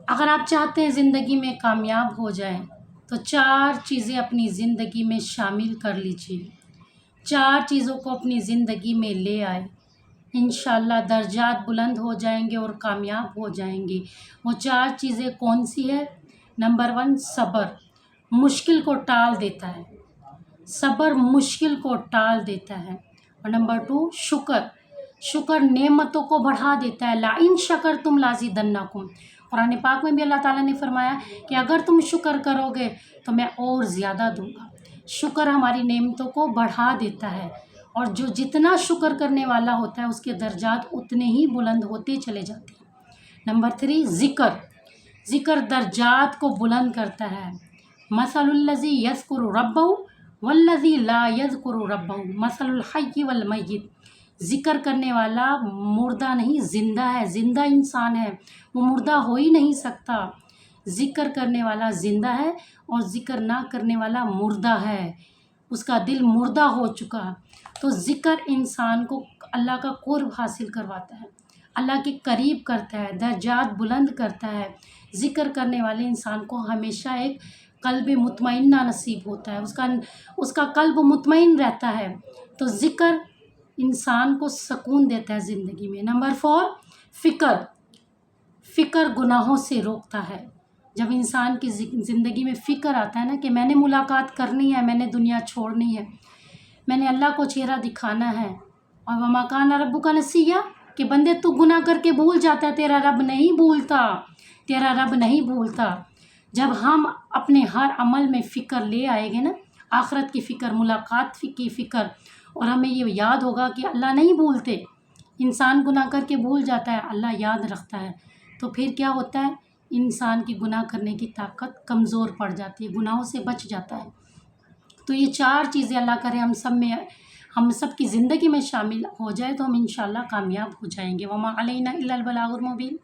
اگر آپ چاہتے ہیں زندگی میں کامیاب ہو جائیں تو 4 چیزیں اپنی زندگی میں شامل کر لیجیے، 4 چیزوں کو اپنی زندگی میں لے آئے، انشاءاللہ درجات بلند ہو جائیں گے اور کامیاب ہو جائیں گے۔ وہ 4 چیزیں کون سی ہے؟ نمبر 1 صبر، مشکل کو ٹال دیتا ہے، صبر مشکل کو ٹال دیتا ہے۔ اور نمبر 2 شکر، شکر نعمتوں کو بڑھا دیتا ہے، لَئِن شَکَرْتُمْ لَأَزِیدَنَّکُم۔ قرآن پاک میں بھی اللہ تعالیٰ نے فرمایا کہ اگر تم شکر کرو گے تو میں اور زیادہ دوں گا۔ شکر ہماری نعمتوں کو بڑھا دیتا ہے، اور جو جتنا شکر کرنے والا ہوتا ہے اس کے درجات اتنے ہی بلند ہوتے چلے جاتے ہیں۔ نمبر 3 ذکر، ذکر درجات کو بلند کرتا ہے۔ مثل الذی یذکر ربہ والذی لا یذکر ربہ مثل الحی والمیت۔ ذکر کرنے والا مردہ نہیں زندہ ہے، زندہ انسان ہے، وہ مردہ ہو ہی نہیں سکتا۔ ذکر کرنے والا زندہ ہے اور ذکر نہ کرنے والا مردہ ہے، اس کا دل مردہ ہو چکا۔ تو ذکر انسان کو اللہ کا قرب حاصل کرواتا ہے، اللہ کے قریب کرتا ہے، درجات بلند کرتا ہے۔ ذکر کرنے والے انسان کو ہمیشہ ایک قلب مطمئنہ نصیب ہوتا ہے، اس کا قلب مطمئن رہتا ہے۔ تو ذکر انسان کو سکون دیتا ہے زندگی میں۔ نمبر 4 فکر، فکر گناہوں سے روکتا ہے۔ جب انسان کی زندگی میں فکر آتا ہے نا کہ میں نے ملاقات کرنی ہے، میں نے دنیا چھوڑنی ہے، میں نے اللہ کو چہرہ دکھانا ہے، اور وَمَا كَانَ رَبُّكَ نَسِيًّا، کہ بندے تو گناہ کر کے بھول جاتا ہے، تیرا رب نہیں بھولتا، تیرا رب نہیں بھولتا۔ جب ہم اپنے ہر عمل میں فکر لے آئیں گے نا، آخرت کی فکر، ملاقات کی فکر، اور ہمیں یہ یاد ہوگا کہ اللہ نہیں بھولتے، انسان گناہ کر کے بھول جاتا ہے، اللہ یاد رکھتا ہے، تو پھر کیا ہوتا ہے؟ انسان کی گناہ کرنے کی طاقت کمزور پڑ جاتی ہے، گناہوں سے بچ جاتا ہے۔ تو یہ 4 چیزیں اللہ کرے ہم سب کی زندگی میں شامل ہو جائے تو ہم انشاءاللہ کامیاب ہو جائیں گے۔ وَمَا عَلَيْنَا إِلَّا الْبَلَاغُ الْمُبِينُ۔